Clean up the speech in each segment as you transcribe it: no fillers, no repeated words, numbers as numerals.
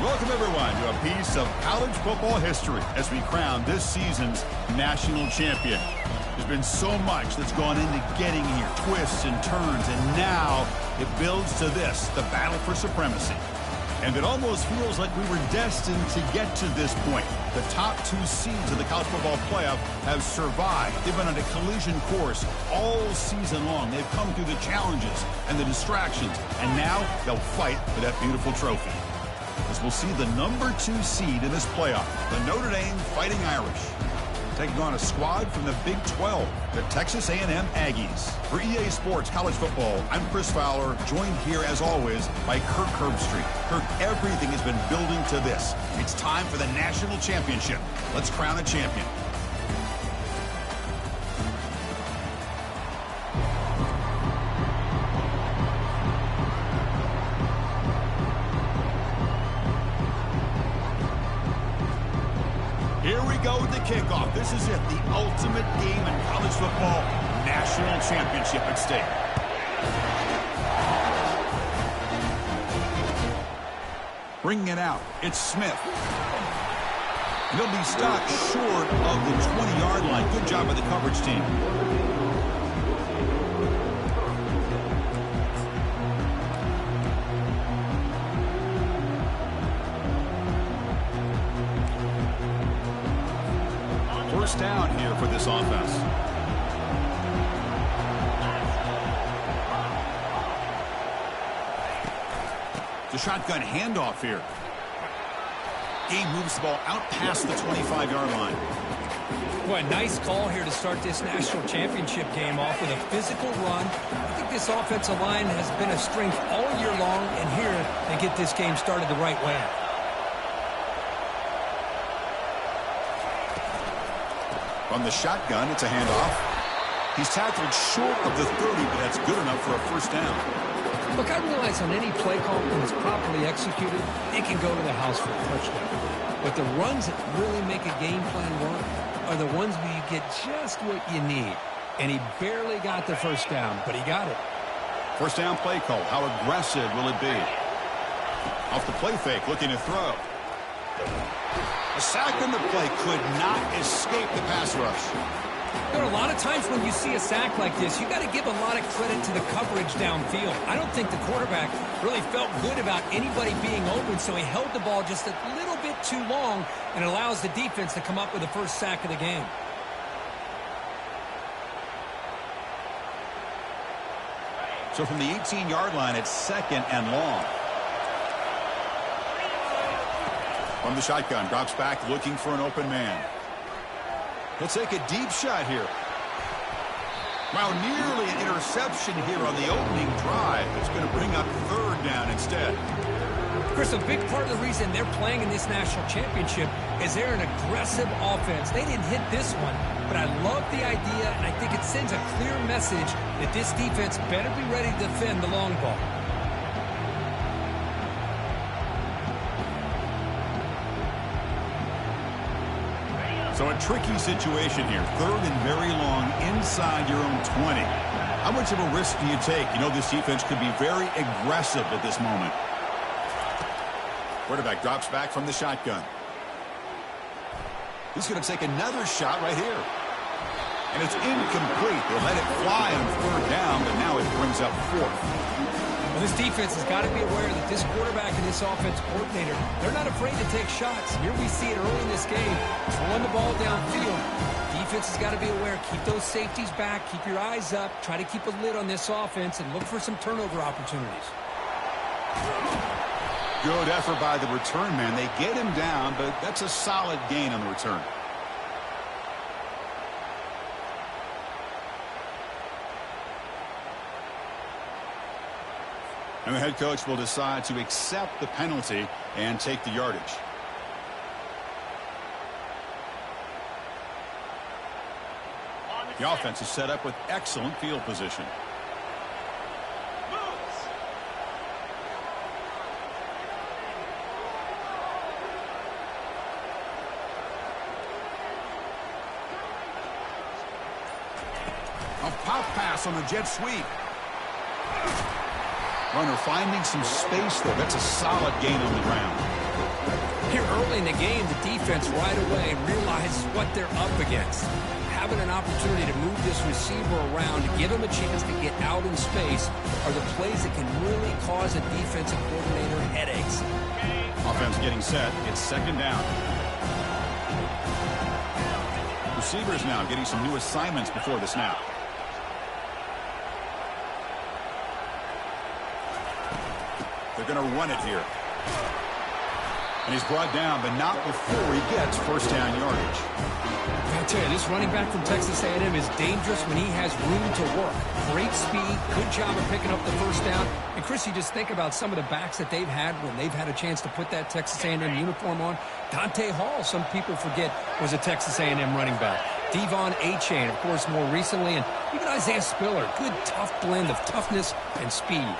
Welcome, everyone, to a piece of college football history as we crown this season's national champion. There's been so much that's gone into getting here, twists and turns, and now it builds to this, the battle for supremacy. And it almost feels like we were destined to get to this point. The top two seeds of the college football playoff have survived. They've been on a collision course all season long. They've come through the challenges and the distractions, and now they'll fight for that beautiful trophy. As we'll see the number 2 seed in this playoff, the Notre Dame Fighting Irish, taking on a squad from the Big 12, the Texas A&M Aggies. For EA Sports College Football, I'm Chris Fowler, joined here as always by Kirk Herbstreit. Kirk, everything has been building to this. It's time for the national championship. Let's crown a champion. Here we go with the kickoff. This is it, the ultimate game in college football, national championship at stake. Bringing it out, it's Smith. He'll be stopped short of the 20-yard line. Good job by the coverage team. First down here for this offense. The shotgun handoff here. He moves the ball out past the 25-yard line. Boy, nice call here to start this national championship game off with a physical run. I think this offensive line has been a strength all year long, and here they get this game started the right way. From the shotgun, it's a handoff. He's tackled short of the 30, but that's good enough for a first down. Look, I realize on any play call, when it's properly executed, it can go to the house for a touchdown. But the runs that really make a game plan work are the ones where you get just what you need. And he barely got the first down, but he got it. First down play call. How aggressive will it be? Off the play fake, looking to throw. A sack on the play could not escape the pass rush. There are a lot of times when you see a sack like this, you got to give a lot of credit to the coverage downfield. I don't think the quarterback really felt good about anybody being open, so he held the ball just a little bit too long and allows the defense to come up with the first sack of the game. So from the 18-yard line, it's second and long. From the shotgun, drops back looking for an open man. He'll take a deep shot here. Wow, nearly an interception here on the opening drive. It's going to bring up third down instead. Chris, a big part of the reason they're playing in this national championship is they're an aggressive offense. They didn't hit this one, but I love the idea, and I think it sends a clear message that this defense better be ready to defend the long ball. So a tricky situation here. Third and very long inside your own 20. How much of a risk do you take? You know this defense could be very aggressive at this moment. Quarterback drops back from the shotgun. He's going to take another shot right here. And it's incomplete. They'll let it fly on third down, but now it brings up fourth. Well, this defense has got to be aware that this quarterback and this offense coordinator, they're not afraid to take shots. Here we see it early in this game. Throwing the ball downfield. Defense has got to be aware. Keep those safeties back. Keep your eyes up. Try to keep a lid on this offense and look for some turnover opportunities. Good effort by the return man. They get him down, but that's a solid gain on the return. And the head coach will decide to accept the penalty and take the yardage. The offense is set up with excellent field position. A pop pass on the jet sweep. Runner finding some space there. That's a solid gain on the ground. Here early in the game, the defense right away realizes what they're up against. Having an opportunity to move this receiver around, to give him a chance to get out in space, are the plays that can really cause a defensive coordinator headaches. Offense getting set. It's second down. Receivers now getting some new assignments before the snap. They're going to run it here. And he's brought down, but not before he gets first down yardage. I tell you, this running back from Texas A&M is dangerous when he has room to work. Great speed, good job of picking up the first down. And, Chris, you just think about some of the backs that they've had when they've had a chance to put that Texas A&M uniform on. Dante Hall, some people forget, was a Texas A&M running back. Devon Achane, of course, more recently. And even Isaiah Spiller, good, tough blend of toughness and speed.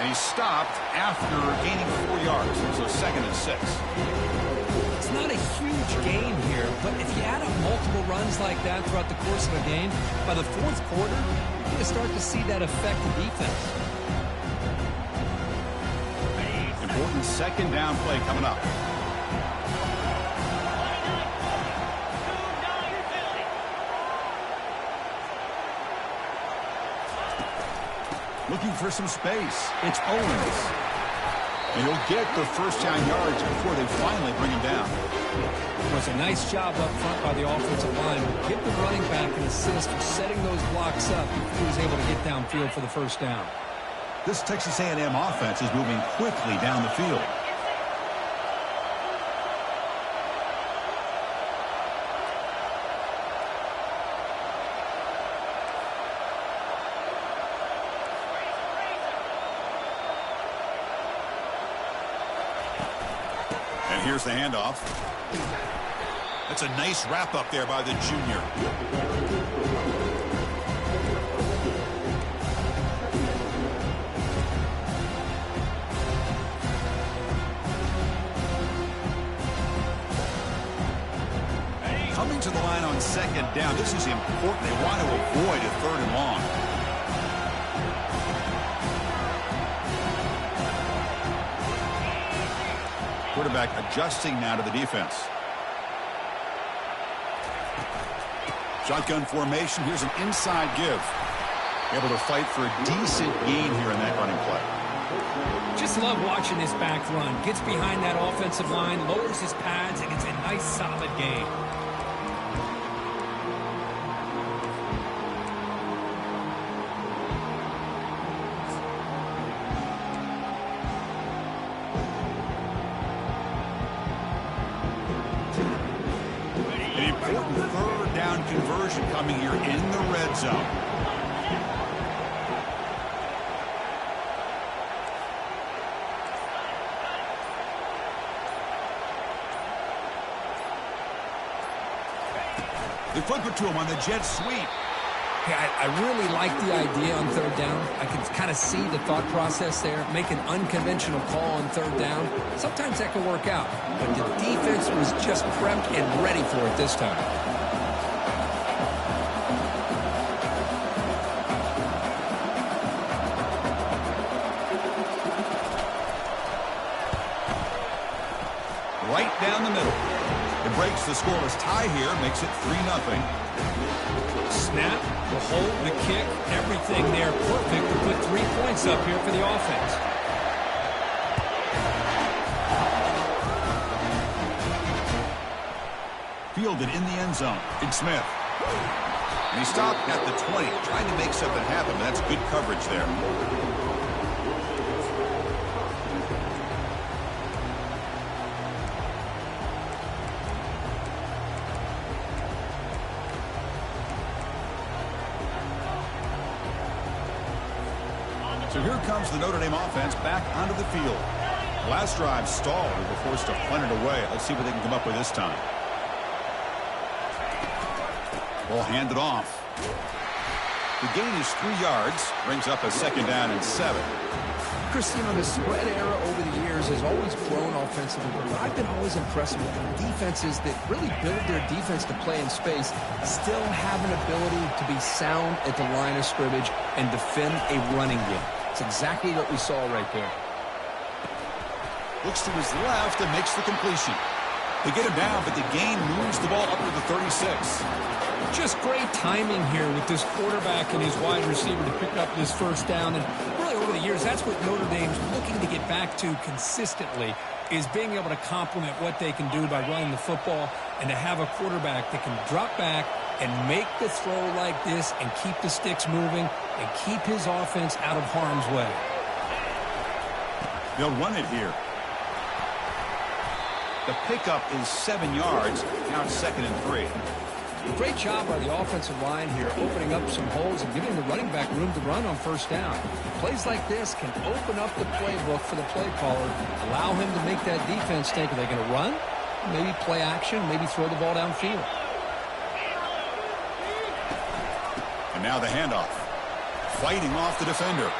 And he stopped after gaining 4 yards, so second and 6. It's not a huge gain here, but if you add up multiple runs like that throughout the course of a game, by the fourth quarter, you're going to start to see that affect the defense. Important second down play coming up. Looking for some space. It's Owens. And he'll get the first down yards before they finally bring him down. It was a nice job up front by the offensive line. Give the running back an assist for setting those blocks up before he was able to get downfield for the first down. This Texas A&M offense is moving quickly down the field. And here's the handoff. That's a nice wrap up there by the junior. Coming to the line on second down. This is important. They want to avoid a third and long. Quarterback adjusting now to the defense. Shotgun formation. Here's an inside give. Able to fight for a decent gain here in that running play. Just love watching this back run. Gets behind that offensive line, lowers his pads, and gets a nice solid gain. Conversion coming here in the red zone. They flip it to him on the jet sweep. Yeah, I really like the idea on third down. I can kind of see the thought process there. Make an unconventional call on third down. Sometimes that can work out, but the defense was just prepped and ready for it this time. Right down the middle. It breaks the scoreless tie here, makes it 3-0. Snap, the hold, the kick, everything there perfect to put 3 points up here for the offense. Fielded in the end zone. Big Smith. And he stopped at the 20, trying to make something happen, but that's good coverage there. So here comes the Notre Dame offense back onto the field. Last drive stalled. They were forced to punt it away. Let's see what they can come up with this time. Ball handed off. The gain is 3 yards. Brings up a second down and 7. Chris, you know, the spread era over the years has always grown offensively, but I've been always impressed with defenses that really build their defense to play in space, still have an ability to be sound at the line of scrimmage and defend a running game. It's exactly what we saw right there. Looks to his left and makes the completion. They get him down, but the gain moves the ball up to the 36. Just great timing here with this quarterback and his wide receiver to pick up this first down. And really over the years, that's what Notre Dame's looking to get back to consistently, is being able to complement what they can do by running the football and to have a quarterback that can drop back and make the throw like this and keep the sticks moving and keep his offense out of harm's way. They'll run it here. The pickup is 7 yards. Now it's 2nd and 3. Great job by the offensive line here, opening up some holes and giving the running back room to run on first down. Plays like this can open up the playbook for the play caller, allow him to make that defense think, are they going to run? Maybe play action, maybe throw the ball downfield. And now the handoff. Fighting off the defender.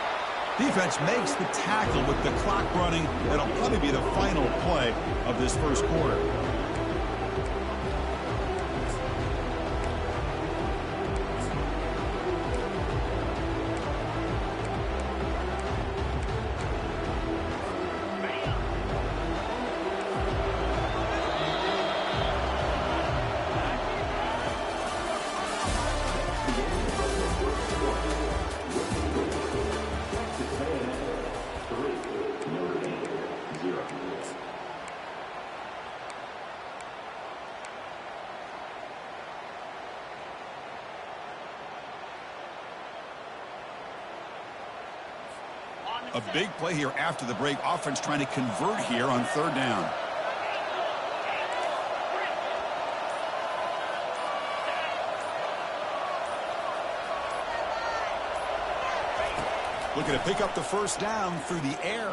Defense makes the tackle with the clock running. That'll probably be the final play of this first quarter. A big play here after the break. Offense trying to convert here on 3rd down. Looking to pick up the first down through the air.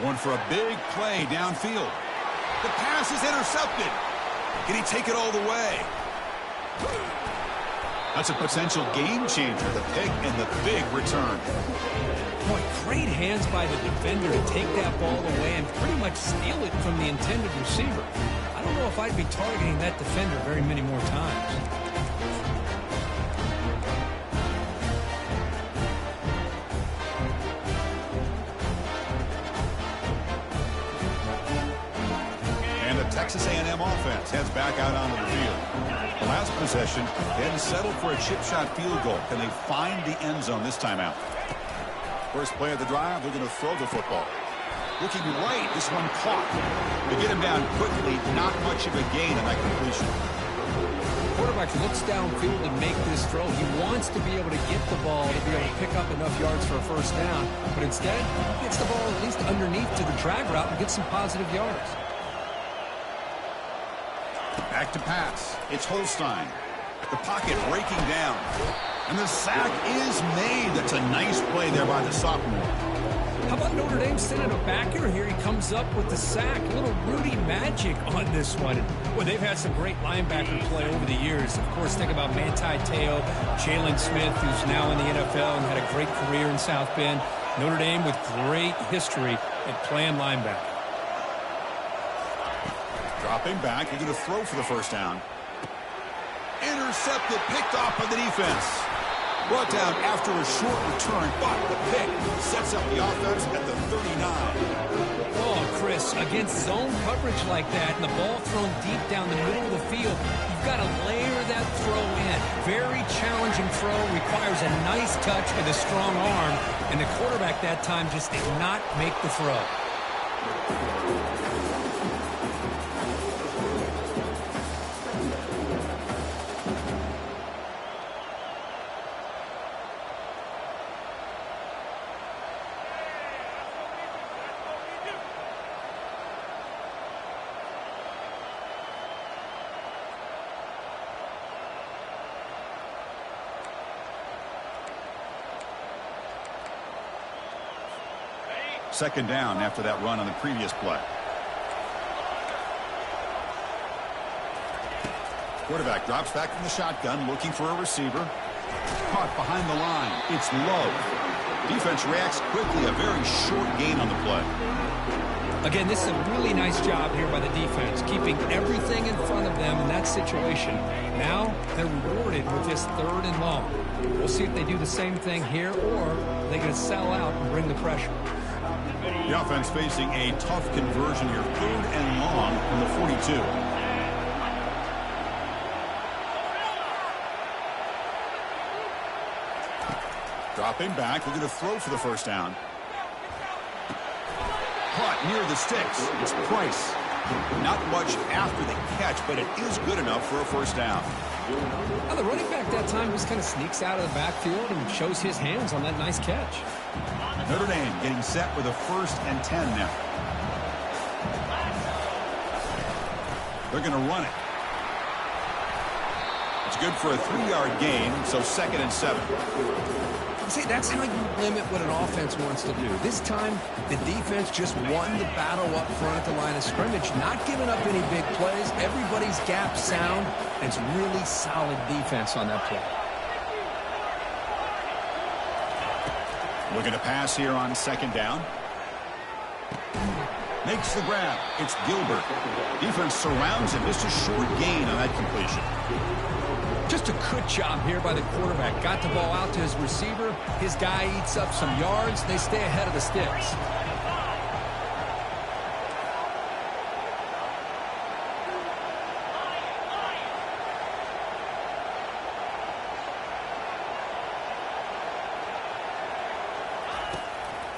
Going for a big play downfield. The pass is intercepted. Can he take it all the way? That's a potential game changer, the pick and the big return. Boy, great hands by the defender to take that ball away and pretty much steal it from the intended receiver. I don't know if I'd be targeting that defender very many more times. And the Texas A&M offense heads back out onto the field. The last possession, they had to settle for a chip shot field goal. Can they find the end zone this time out? First play of the drive, they're going to throw the football. Looking right, this one caught. They get him down quickly, not much of a gain on that completion. Quarterback looks downfield to make this throw. He wants to be able to get the ball to be able to pick up enough yards for a first down, but instead, gets the ball at least underneath to the drag route and gets some positive yards. Back to pass. It's Holstein. The pocket breaking down. And the sack is made. That's a nice play there by the sophomore. How about Notre Dame sending a backer here? He comes up with the sack. A little Rudy magic on this one. Well, they've had some great linebacker play over the years. Of course, think about Manti Te'o, Jalen Smith, who's now in the NFL and had a great career in South Bend. Notre Dame with great history at playing linebacker. Dropping back. They're going to throw for the first down. Intercepted, picked off by the defense. Brought down after a short return, but the pick sets up the offense at the 39. Oh, Chris, against zone coverage like that and the ball thrown deep down the middle of the field, you've got to layer that throw in. Very challenging throw, requires a nice touch with a strong arm, and the quarterback that time just did not make the throw. Second down after that run on the previous play. Quarterback drops back from the shotgun, looking for a receiver. Caught behind the line. It's low. Defense reacts quickly. A very short gain on the play. Again, this is a really nice job here by the defense, keeping everything in front of them in that situation. Now they're rewarded with this 3rd and long. We'll see if they do the same thing here, or they're going to sell out and bring the pressure. The offense facing a tough conversion here. 3rd and long from the 42. Dropping back, looking to throw for the first down. Caught near the sticks. It's Price. Not much after the catch, but it is good enough for a first down. Now, the running back that time just kind of sneaks out of the backfield and shows his hands on that nice catch. Notre Dame getting set with a 1st and 10 now. They're going to run it. It's good for a 3-yard gain, so 2nd and 7. See, that's how you limit what an offense wants to do. This time, the defense just won the battle up front at the line of scrimmage, not giving up any big plays. Everybody's gap sound, and it's really solid defense on that play. Looking to pass here on 2nd down. Makes the grab. It's Gilbert. Defense surrounds him. Just a short gain on that completion. Just a good job here by the quarterback. Got the ball out to his receiver. His guy eats up some yards. They stay ahead of the sticks.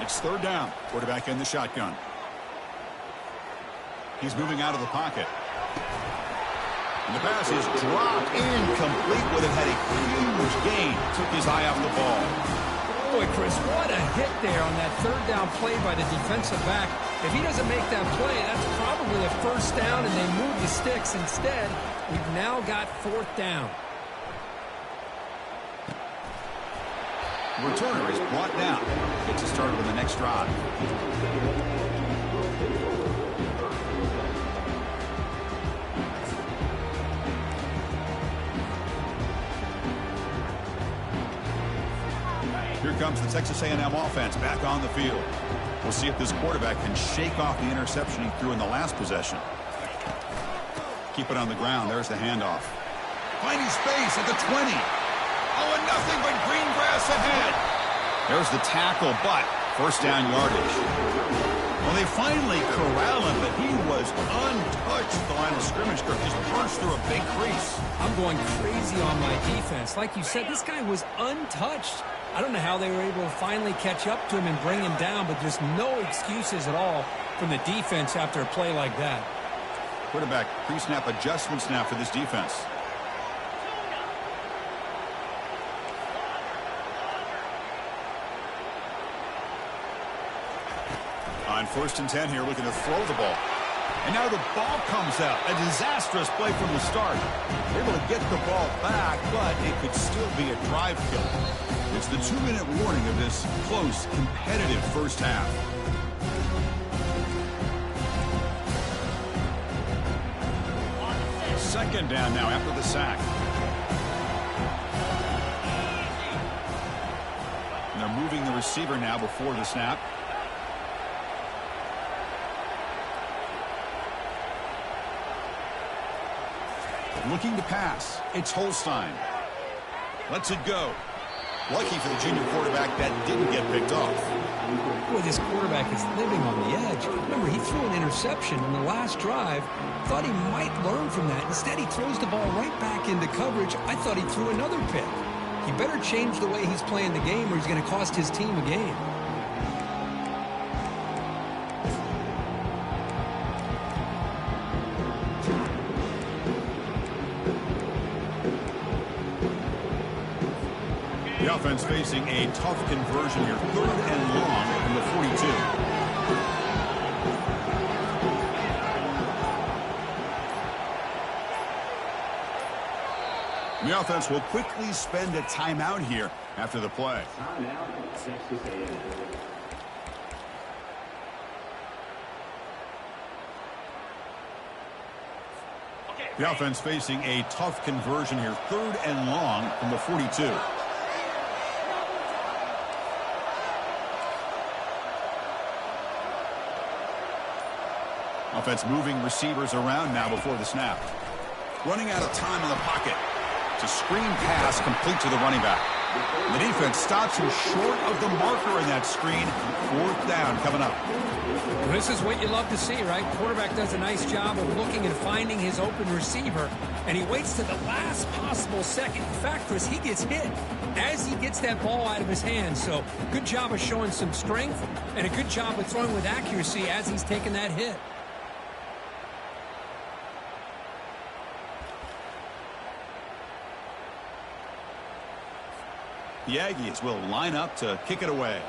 It's 3rd down. Quarterback in the shotgun. He's moving out of the pocket. And the pass is dropped incomplete with it. Had a huge gain. Took his eye off the ball. Boy, Chris, what a hit there on that 3rd down play by the defensive back. If he doesn't make that play, that's probably a first down, and they move the sticks. Instead, we've now got 4th down. Returner is brought down. Gets us started on the next drive. Here comes the Texas A&M offense back on the field. We'll see if this quarterback can shake off the interception he threw in the last possession. Keep it on the ground. There's the handoff. Finding space at the 20. Oh, and nothing but green grass ahead. There's the tackle, but first down yardage. Well, they finally corral him, but he was untouched at the line of scrimmage. Just punched through a big crease. I'm going crazy on my defense. Like you said, this guy was untouched. I don't know how they were able to finally catch up to him and bring him down, but there's no excuses at all from the defense after a play like that. Quarterback pre-snap adjustments now for this defense. On 1st and 10 here, looking to throw the ball. And now the ball comes out. A disastrous play from the start. Able to get the ball back, but it could still be a drive killer. It's the 2-minute warning of this close, competitive first half. Second down now after the sack. And they're moving the receiver now before the snap. Looking to pass. It's Holstein. Lets it go. Lucky for the junior quarterback that didn't get picked off. Boy, this quarterback is living on the edge. Remember, he threw an interception in the last drive. Thought he might learn from that. Instead, he throws the ball right back into coverage. I thought he threw another pick. He better change the way he's playing the game or he's going to cost his team a game. The offense facing a tough conversion here. 3rd and long from the 42. The offense will quickly spend a timeout here after the play. The offense facing a tough conversion here. 3rd and long from the 42. Offense moving receivers around now before the snap. Running out of time in the pocket. It's a screen pass complete to the running back. The defense stops him short of the marker in that screen. 4th down coming up. Well, this is what you love to see, right? Quarterback does a nice job of looking and finding his open receiver, and he waits to the last possible second. In fact, Chris, he gets hit as he gets that ball out of his hands. So good job of showing some strength and a good job of throwing with accuracy as he's taking that hit. The Aggies will line up to kick it away.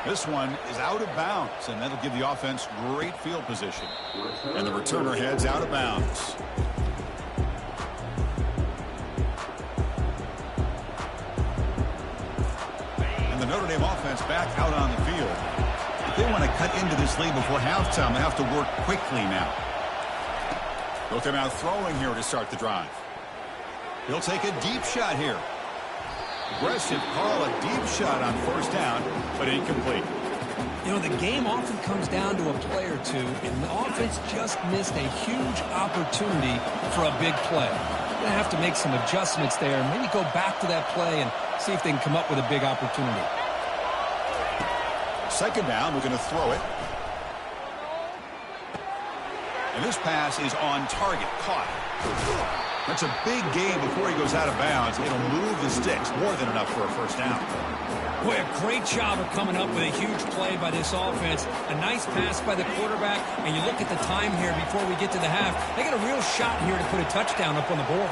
This one is out of bounds, and that'll give the offense great field position. And the returner heads out of bounds. And the Notre Dame offense back out on the field. If they want to cut into this lead before halftime, they have to work quickly now. Both them out throwing here to start the drive. He'll take a deep shot here. Aggressive call, a deep shot on 1st down, but incomplete. You know, the game often comes down to a play or two, and the offense just missed a huge opportunity for a big play. They're going to have to make some adjustments there and maybe go back to that play and see if they can come up with a big opportunity. 2nd down, we're going to throw it. And this pass is on target, caught. That's a big gain before he goes out of bounds. It'll move the sticks, more than enough for a 1st down. Boy, a great job of coming up with a huge play by this offense. A nice pass by the quarterback, and you look at the time here before we get to the half. They got a real shot here to put a touchdown up on the board.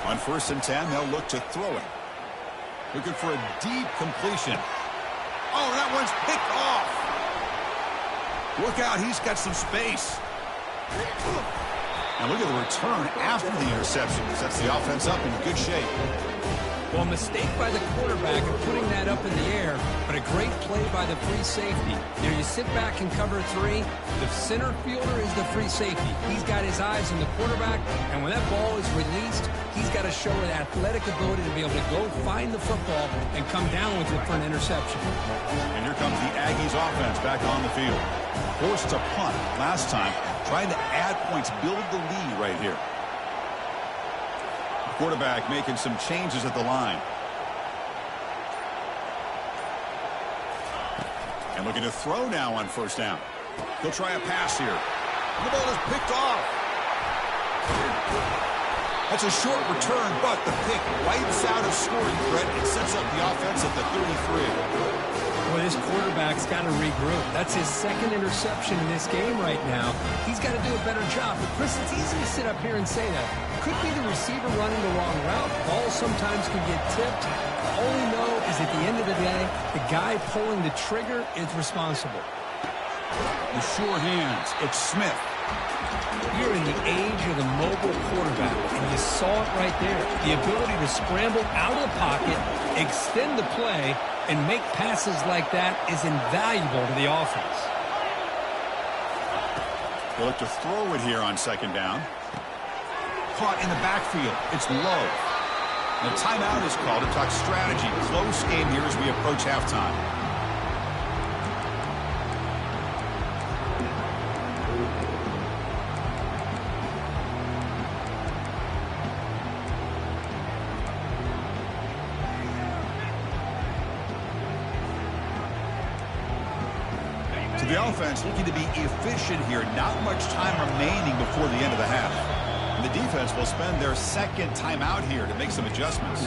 On 1st and 10, they'll look to throw it. Looking for a deep completion. Oh, that one's picked off. Look out, he's got some space. And look at the return after the interception. Sets the offense up in good shape. Well, a mistake by the quarterback of putting that up in the air, but a great play by the free safety. You know, you sit back and cover 3. The center fielder is the free safety. He's got his eyes on the quarterback, and when that ball is released, he's got to show an athletic ability to be able to go find the football and come down with it for an interception. And here comes the Aggies offense back on the field. Forced to punt last time, trying to add points, build the lead right here. Quarterback making some changes at the line. And looking to throw now on 1st down. He'll try a pass here. And the ball is picked off. That's a short return, but the pick wipes out a scoring threat and sets up the offense at the 33. Well, this quarterback's got to regroup. That's his 2nd interception in this game right now. He's got to do a better job. But, Chris, it's easy to sit up here and say that. Could be the receiver running the wrong route. Balls sometimes can get tipped. All we know is at the end of the day, the guy pulling the trigger is responsible. The sure hands. It's Smith. You're in the age of the mobile quarterback, and you saw it right there. The ability to scramble out of the pocket, extend the play, and make passes like that is invaluable to the offense. They'll look to throw it here on 2nd down. Caught in the backfield. It's low. The timeout is called to talk strategy. Close game here as we approach halftime. The offense looking to be efficient here. Not much time remaining before the end of the half. And the defense will spend their 2nd timeout here to make some adjustments.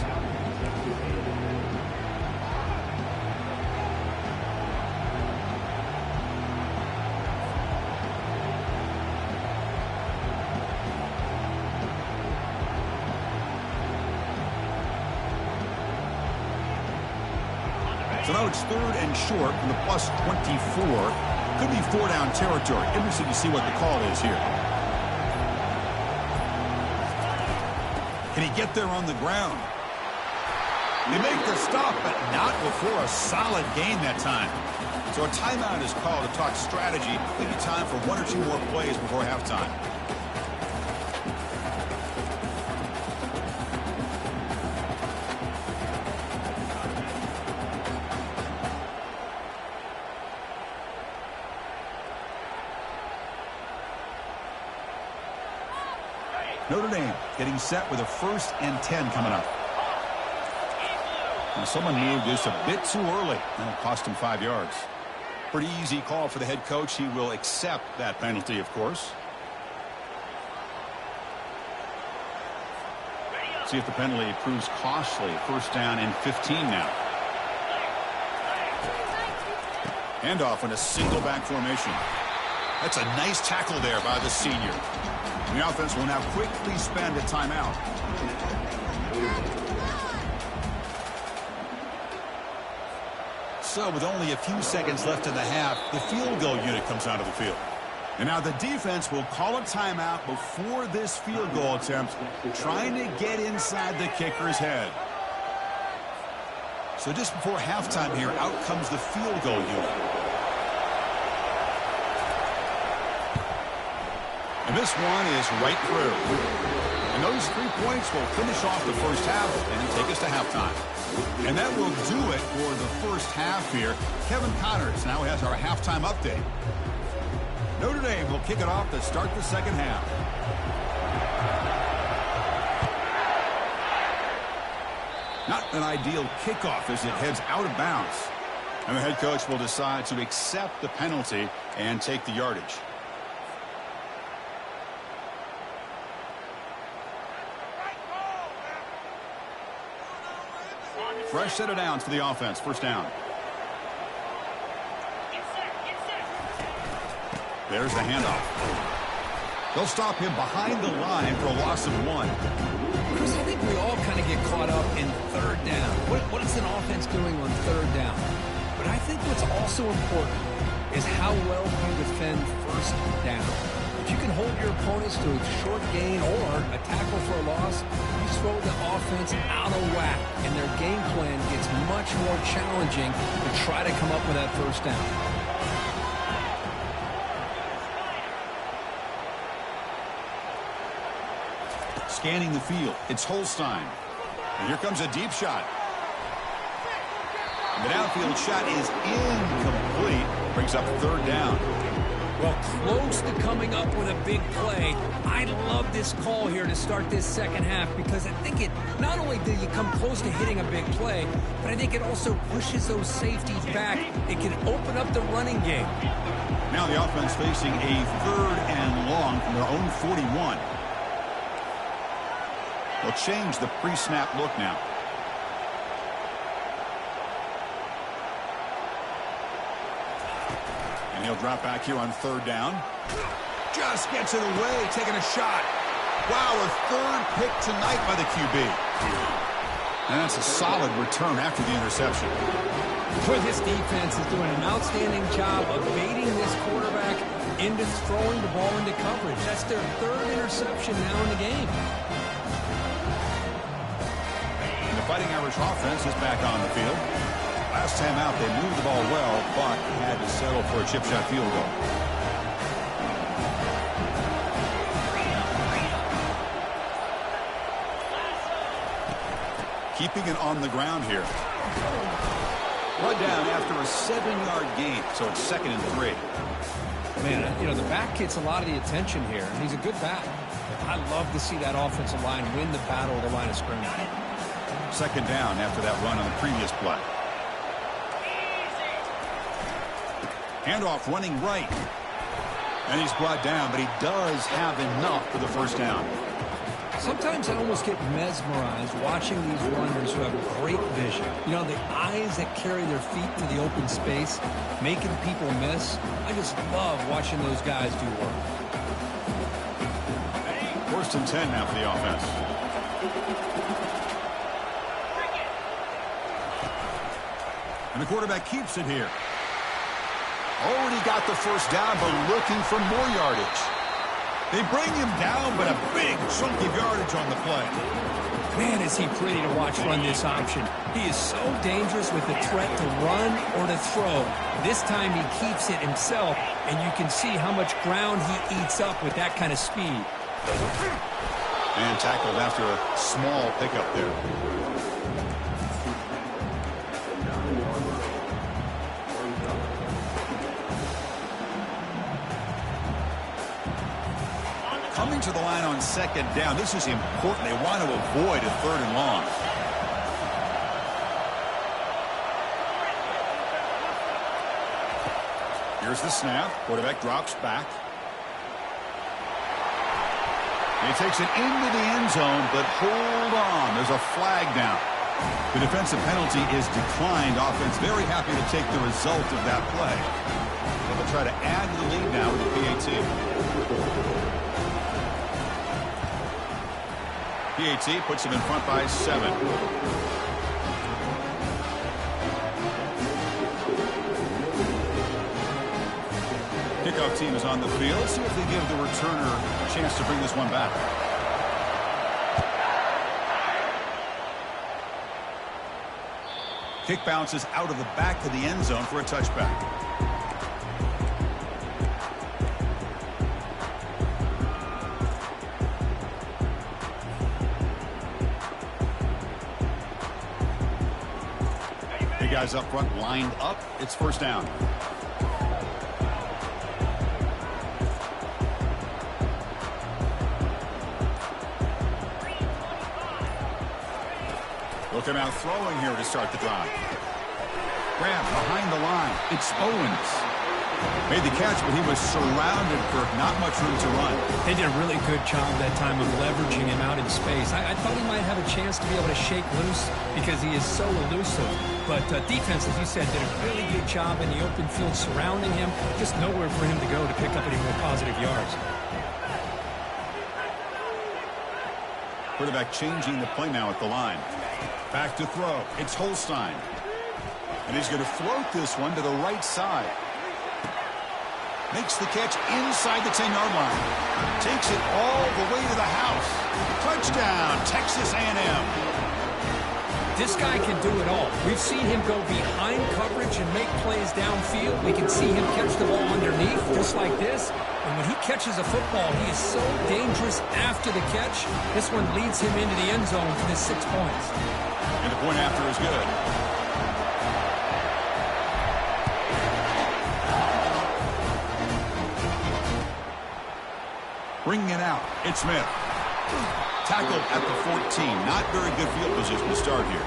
So now it's 3rd and short from the plus 24. Could be 4-down territory. Interesting to see what the call is here. Can he get there on the ground? They make the stop, but not before a solid gain that time. So a timeout is called to talk strategy. Maybe time for 1 or 2 more plays before halftime. Notre Dame getting set with a 1st and 10 coming up. And someone moved just a bit too early, and it cost him 5 yards. Pretty easy call for the head coach. He will accept that penalty, of course. See if the penalty proves costly. 1st down and 15 now. Handoff in a single back formation. That's a nice tackle there by the senior. And the offense will now quickly spend a timeout. So with only a few seconds left in the half, the field goal unit comes onto the field. And now the defense will call a timeout before this field goal attempt, trying to get inside the kicker's head. So just before halftime here, out comes the field goal unit. And this one is right through. And those 3 points will finish off the first half and take us to halftime. And that will do it for the first half here. Kevin Connors now has our halftime update. Notre Dame will kick it off to start the second half. Not an ideal kickoff as it heads out of bounds. And the head coach will decide to accept the penalty and take the yardage. Fresh set of downs for the offense. 1st down. There's the handoff. They'll stop him behind the line for a loss of 1. Chris, I think we all kind of get caught up in 3rd down. What is an offense doing on 3rd down? But I think what's also important is how well you defend 1st down. If you can hold your opponents to a short gain or a tackle for a loss, you throw the offense out of whack, and their game plan gets much more challenging to try to come up with that 1st down. Scanning the field, it's Holstein. And here comes a deep shot. The downfield shot is incomplete. Brings up 3rd down. Well, close to coming up with a big play. I love this call here to start this second half because I think it not only do you come close to hitting a big play, but I think it also pushes those safeties back. It can open up the running game. Now the offense facing a 3rd and long from their own 41. They'll change the pre-snap look now. And he'll drop back here on 3rd down. Just gets it away, taking a shot. Wow, a 3rd pick tonight by the QB. And that's a solid return after the interception. Boy, this defense is doing an outstanding job of baiting this quarterback into throwing the ball into coverage. That's their 3rd interception now in the game. And the Fighting Irish offense is back on the field. Last time out, they moved the ball well, but had to settle for a chip shot field goal. Keeping it on the ground here. Run down after a 7-yard gain, so it's 2nd and 3. Man, you know, the back gets a lot of the attention here. He's a good back. I love to see that offensive line win the battle of the line of scrimmage. 2nd down after that run on the previous play. Handoff running right. And he's brought down, but he does have enough for the 1st down. Sometimes I almost get mesmerized watching these runners who have great vision. You know, the eyes that carry their feet to the open space, making people miss. I just love watching those guys do work. 1st and 10 now for the offense. And the quarterback keeps it here. Already got the 1st down, but looking for more yardage. They bring him down, but a big chunk of yardage on the play. Man, is he pretty to watch run this option. He is so dangerous with the threat to run or to throw. This time he keeps it himself, and you can see how much ground he eats up with that kind of speed. And tackled after a small pickup there. Coming to the line on second down. This is important. They want to avoid a third and long. Here's the snap. Quarterback drops back. He takes it into the end zone, but hold on. There's a flag down. The defensive penalty is declined. Offense very happy to take the result of that play. They'll try to add to the lead now with the PAT. PAT puts them in front by 7. Kickoff team is on the field. Let's see if they give the returner a chance to bring this one back. Kick bounces out of the back of the end zone for a touchback. The guys up front lined up. It's first down. Looking out throwing here to start the drive. Grab behind the line. It's Owens. Made the catch, but he was surrounded for not much room to run. They did a really good job that time of leveraging him out in space. I thought he might have a chance to be able to shake loose because he is so elusive. But defense, as you said, did a really good job in the open field surrounding him. Just nowhere for him to go to pick up any more positive yards. Quarterback changing the play now at the line. Back to throw. It's Holstein. And he's going to float this one to the right side. Makes the catch inside the 10-yard line. Takes it all the way to the house. Touchdown, Texas A&M. This guy can do it all. We've seen him go behind coverage and make plays downfield. We can see him catch the ball underneath, just like this. And when he catches a football, he is so dangerous after the catch. This one leads him into the end zone for the 6 points. And the point after is good. Bringing it out. It's Smith. Tackled at the 14. Not very good field position to start here.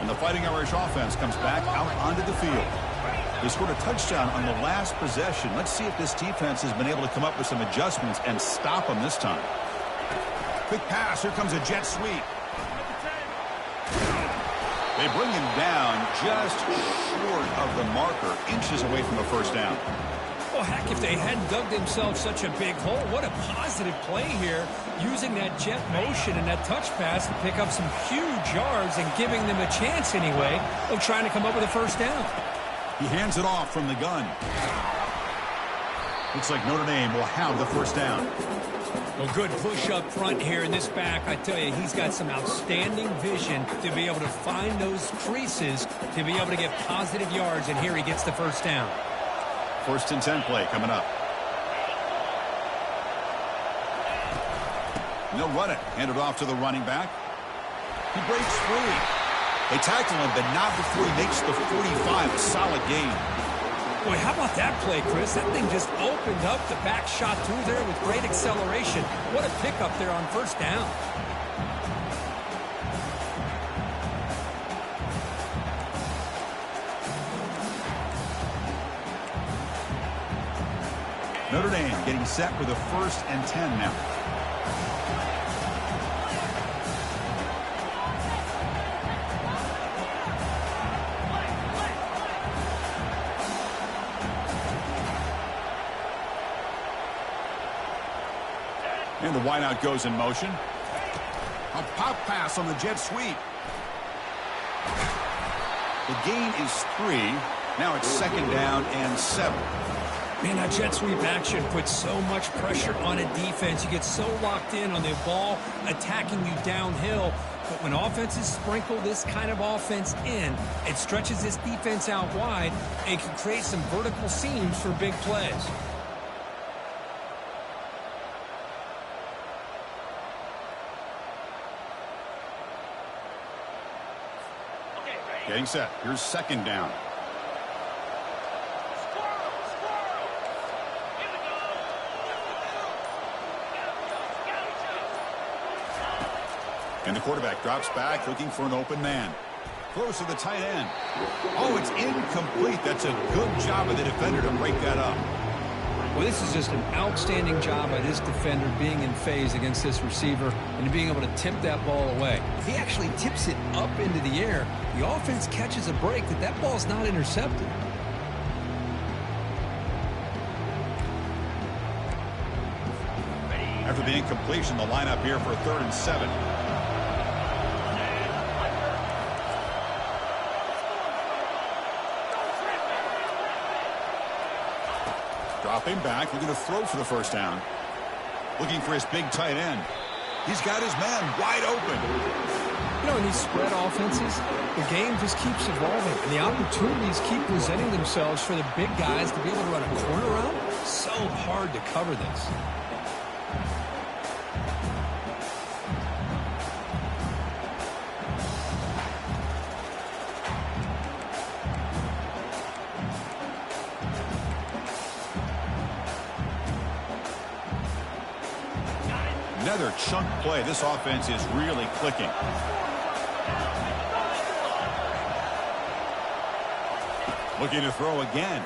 And the Fighting Irish offense comes back out onto the field. They scored a touchdown on the last possession. Let's see if this defense has been able to come up with some adjustments and stop them this time. Quick pass. Here comes a jet sweep. They bring him down just short of the marker, inches away from a first down. Well, heck, if they hadn't dug themselves such a big hole, what a positive play here, using that jet motion and that touch pass to pick up some huge yards and giving them a chance anyway of trying to come up with a first down. He hands it off from the gun. Looks like Notre Dame will have the first down. Well, good push up front here in this back. I tell you, he's got some outstanding vision to be able to find those creases to be able to get positive yards, and here he gets the first down. First and 10 play coming up. And they'll run it. Hand it off to the running back. He breaks free. They tackle him, but not before he makes the 45. A solid gain. Boy, how about that play, Chris? That thing just opened up. The back shot through there with great acceleration. What a pickup there on first down. Notre Dame getting set with a first and 10 now. And the wideout goes in motion. A pop pass on the jet sweep. The gain is 3. Now it's second down and 7. Man, that jet sweep action puts so much pressure on a defense. You get so locked in on the ball attacking you downhill. But when offenses sprinkle this kind of offense in, it stretches this defense out wide and can create some vertical seams for big plays. Getting set. Here's second down. And the quarterback drops back looking for an open man. Throws to the tight end. Oh, it's incomplete. That's a good job of the defender to break that up. Well, this is just an outstanding job by this defender being in phase against this receiver and being able to tip that ball away. If he actually tips it up into the air, the offense catches a break that ball's not intercepted. After the incompletion, the lineup here for a 3rd and 7. Dropping back, looking to throw for the first down. Looking for his big tight end. He's got his man wide open. You know, in these spread offenses, the game just keeps evolving, and the opportunities keep presenting themselves for the big guys to be able to run a corner route. So hard to cover this. Another chunk play. This offense is really clicking. Looking to throw again.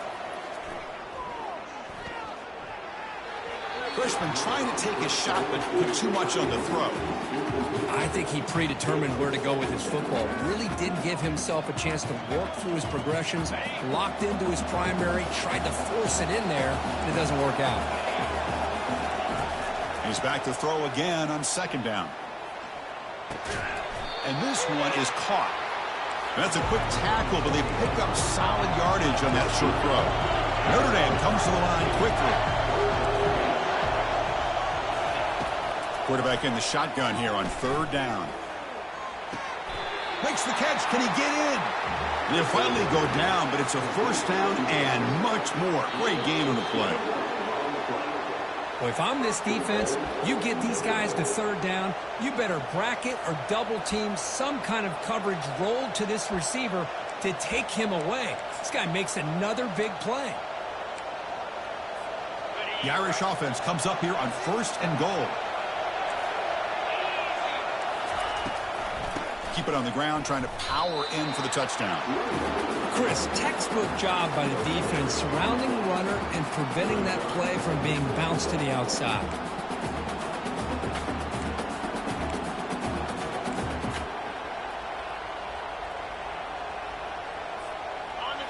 Freshman trying to take a shot, but put too much on the throw. I think he predetermined where to go with his football. Really didn't give himself a chance to work through his progressions. Locked into his primary, tried to force it in there, and it doesn't work out. He's back to throw again on 2nd down. And this one is caught. That's a quick tackle, but they pick up solid yardage on that short throw. Notre Dame comes to the line quickly. Quarterback in the shotgun here on 3rd down. Makes the catch. Can he get in? They'll finally go down, but it's a 1st down and much more. Great game on the play. Well, if I'm this defense, you get these guys to 3rd down, you better bracket or double team some kind of coverage rolled to this receiver to take him away. This guy makes another big play. The Irish offense comes up here on 1st and goal. Keep it on the ground, trying to power in for the touchdown. Chris, textbook job by the defense surrounding the runner and preventing that play from being bounced to the outside.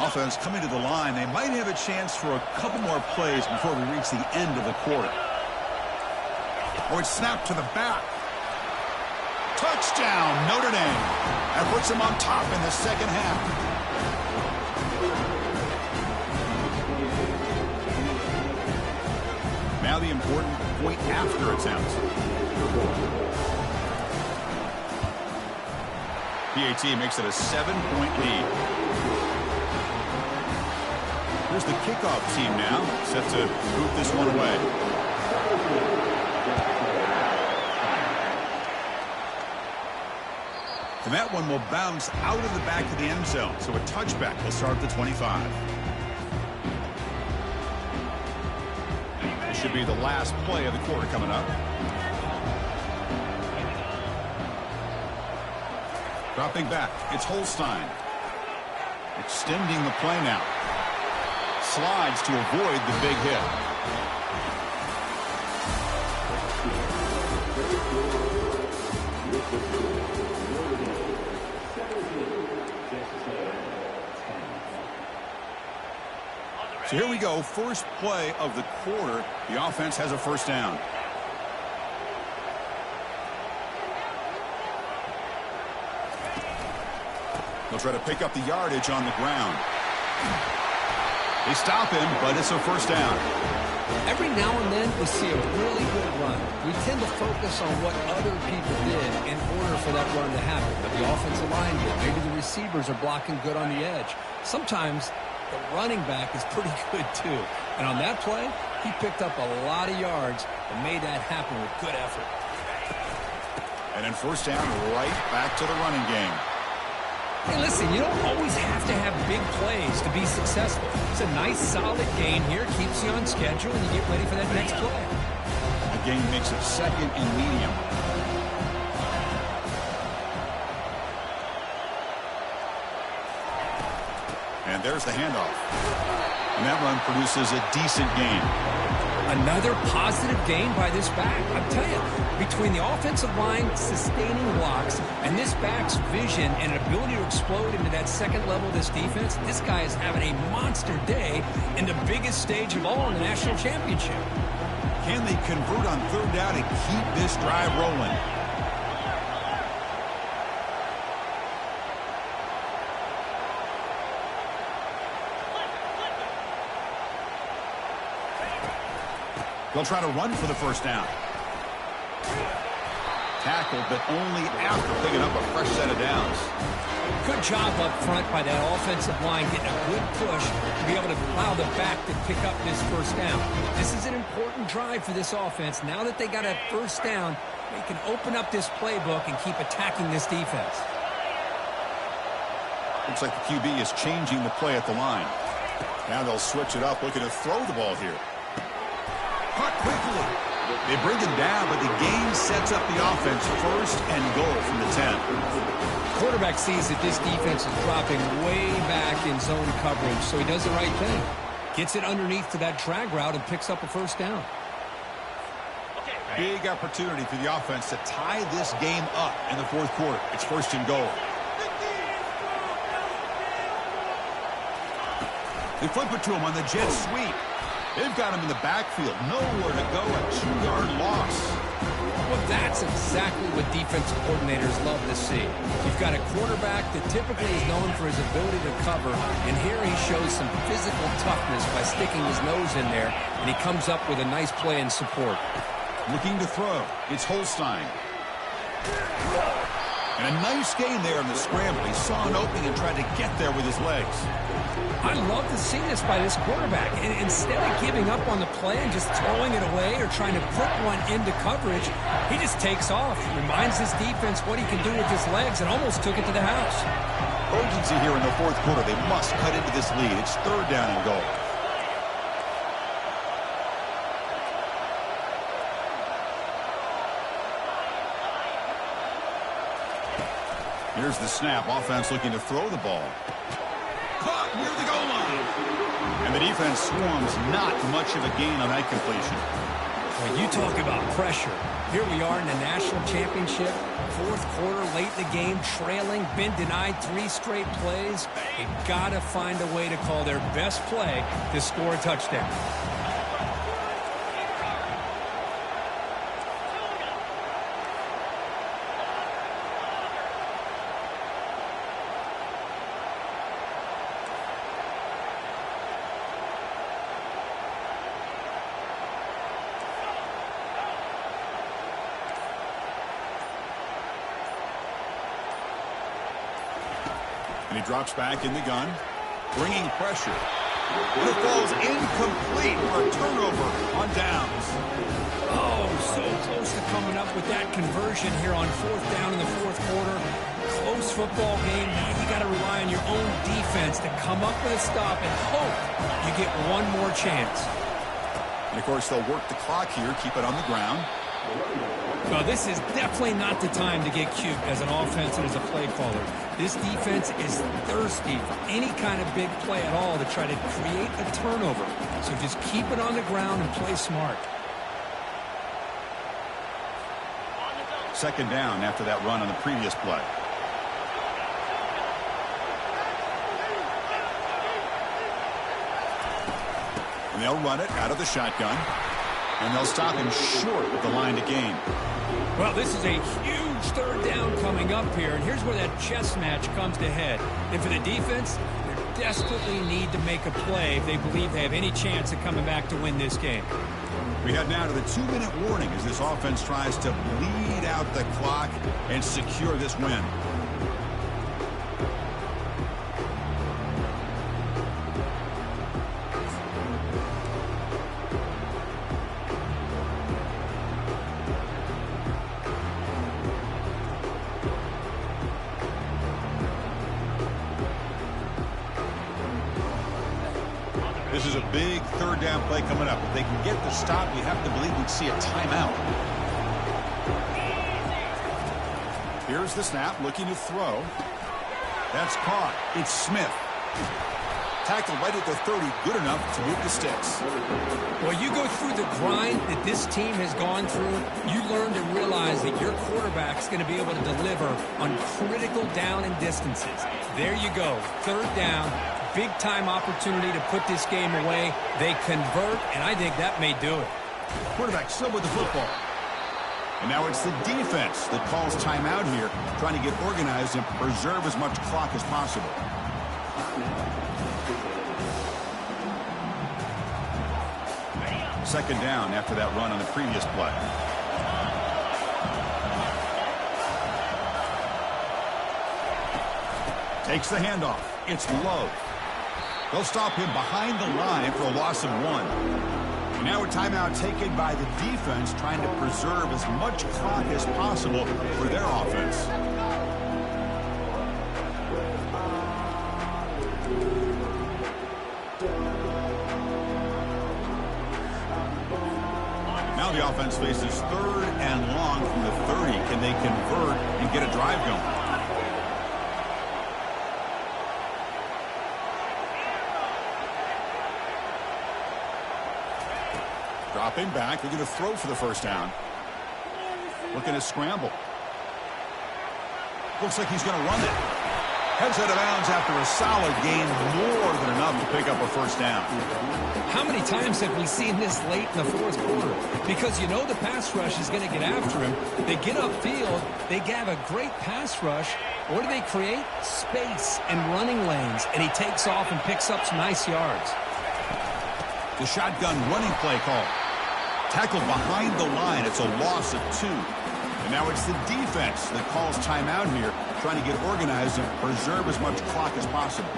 Offense coming to the line. They might have a chance for a couple more plays before we reach the end of the quarter. Oh, it's snapped to the back. Touchdown, Notre Dame. That puts them on top in the 2nd half. Now the important point after attempt. PAT makes it a 7-point lead. Here's the kickoff team now, set to boot this one away. And that one will bounce out of the back of the end zone, so a touchback will start at the 25. This should be the last play of the quarter coming up. Dropping back, it's Holstein. Extending the play now. Slides to avoid the big hit. So here we go, first play of the quarter. The offense has a 1st down. They'll try to pick up the yardage on the ground. They stop him, but it's a 1st down. Every now and then we see a really good run. We tend to focus on what other people did in order for that run to happen. But the offensive line did. Maybe the receivers are blocking good on the edge. Sometimes the running back is pretty good too. And on that play, he picked up a lot of yards and made that happen with good effort. And then 1st down, right back to the running game. Hey, listen, you don't always have to have big plays to be successful. It's a nice, solid gain here. Keeps you on schedule, and you get ready for that next play. The game makes it 2nd and medium. And there's the handoff. And that run produces a decent gain. Another positive gain by this back. I'll tell you, between the offensive line sustaining blocks and this back's vision and ability to explode into that second level of this defense, this guy is having a monster day in the biggest stage of all in the national championship. Can they convert on third down and keep this drive rolling? They'll try to run for the first down. Tackled, but only after picking up a fresh set of downs. Good job up front by that offensive line, getting a good push to be able to allow the back to pick up this first down. This is an important drive for this offense. Now that they got a first down, they can open up this playbook and keep attacking this defense. Looks like the QB is changing the play at the line. Now they'll switch it up, looking to throw the ball here. Caught quickly. They bring him down, but the game sets up the offense first and goal from the 10. Quarterback sees that this defense is dropping way back in zone coverage, so he does the right thing. Gets it underneath to that drag route and picks up a first down. Big opportunity for the offense to tie this game up in the fourth quarter. It's first and goal. They flip it to him on the jet sweep. They've got him in the backfield. Nowhere to go. A 2-yard loss. Well, that's exactly what defensive coordinators love to see. You've got a quarterback that typically is known for his ability to cover, and here he shows some physical toughness by sticking his nose in there, and he comes up with a nice play in support. Looking to throw. It's Holstein. And a nice gain there in the scramble. He saw an opening and tried to get there with his legs. I love to see this by this quarterback. And instead of giving up on the play and just throwing it away or trying to put one into coverage, he just takes off, reminds his defense what he can do with his legs, and almost took it to the house. Urgency here in the fourth quarter. They must cut into this lead. It's third down and goal. Here's the snap. Offense looking to throw the ball. Caught near the goal line. And the defense swarms. Not much of a gain on that completion. When you talk about pressure, here we are in the national championship. Fourth quarter, late in the game, trailing, been denied 3 straight plays. They got to find a way to call their best play to score a touchdown. And he drops back in the gun, bringing pressure. And it falls incomplete for a turnover on downs. Oh, so close to coming up with that conversion here on fourth down in the fourth quarter. Close football game. You got to rely on your own defense to come up with a stop and hope you get one more chance. And, of course, they'll work the clock here, keep it on the ground. Well, this is definitely not the time to get cute as an offense and as a play caller. This defense is thirsty for any kind of big play at all to try to create a turnover. So just keep it on the ground and play smart. Second down after that run on the previous play. And they'll run it out of the shotgun. And they'll stop him short of the line to gain. Well, this is a huge third down coming up here, and here's where that chess match comes to head. And for the defense, they desperately need to make a play if they believe they have any chance of coming back to win this game. We head now to the 2-minute warning as this offense tries to bleed out the clock and secure this win. This is a big third down play coming up. If they can get the stop, you have to believe we'd see a timeout. Here's the snap, looking to throw. That's caught. It's Smith. Tackle right at the 30, good enough to move the sticks. Well, you go through the grind that this team has gone through, you learn to realize that your quarterback's going to be able to deliver on critical down and distances. There you go, third down, big-time opportunity to put this game away. They convert, and I think that may do it. Quarterback still with the football. And now it's the defense that calls timeout here, trying to get organized and preserve as much clock as possible. Second down after that run on the previous play. Takes the handoff. It's low. They'll stop him behind the line for a loss of 1. And now a timeout taken by the defense, trying to preserve as much clock as possible for their offense. Now the offense faces third and long from the 30. Can they convert and get a drive going? Dropping back. They're going to throw for the first down. Looking to scramble. Looks like he's going to run it. Heads out of bounds after a solid gain, more than enough to pick up a first down. How many times have we seen this late in the fourth quarter? Because you know the pass rush is going to get after him. They get upfield. They have a great pass rush. What do they create? Space and running lanes. And he takes off and picks up some nice yards. The shotgun running play call. Tackled behind the line. It's a loss of 2. And now it's the defense that calls timeout here, trying to get organized and preserve as much clock as possible.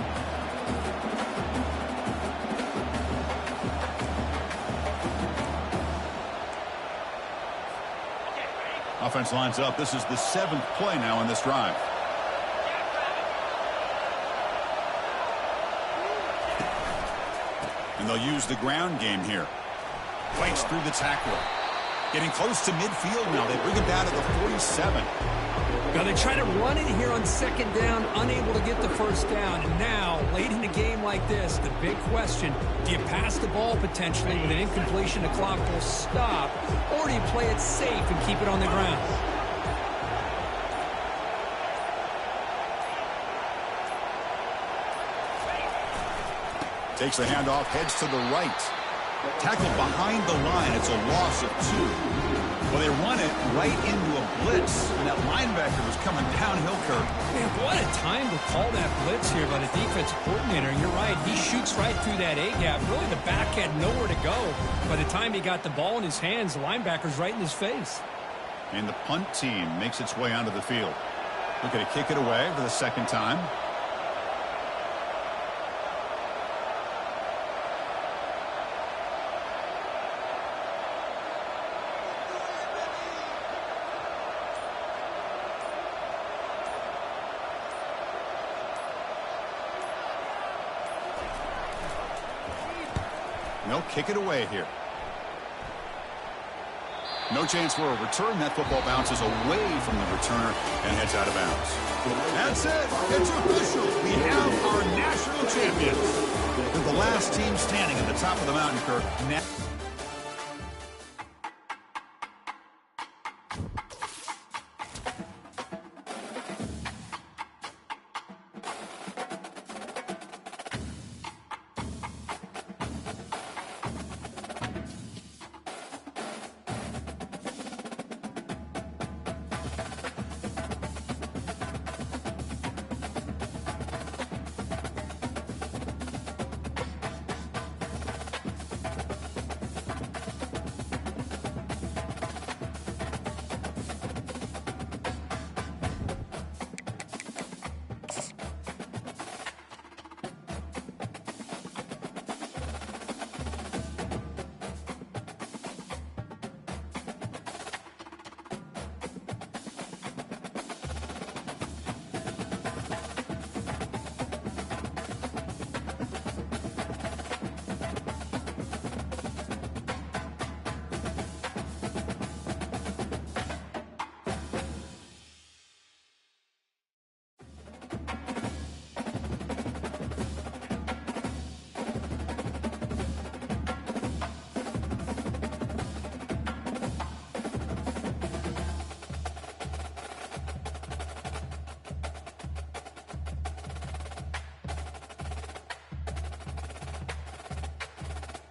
Offense lines up. This is the 7th play now in this drive. And they'll use the ground game here. Breaks through the tackler. Getting close to midfield now. They bring him down to the 47. Now they try to run it here on second down, unable to get the first down. And now, late in a game like this, the big question, do you pass the ball potentially with an incompletion, the clock will stop, or do you play it safe and keep it on the ground? Takes the handoff, heads to the right. Tackled behind the line. It's a loss of 2. Well, they run it right into a blitz, and that linebacker was coming downhill, Kirk. Man, what a time to call that blitz here by the defensive coordinator. And you're right, he shoots right through that A-gap. Really, the back had nowhere to go. By the time he got the ball in his hands, the linebacker's right in his face. And the punt team makes its way onto the field. Looking to kick it away for the second time. They'll kick it away here. No chance for a return. That football bounces away from the returner and heads out of bounds. That's it. It's official. We have our national champions. They're the last team standing at the top of the mountain, Kirk.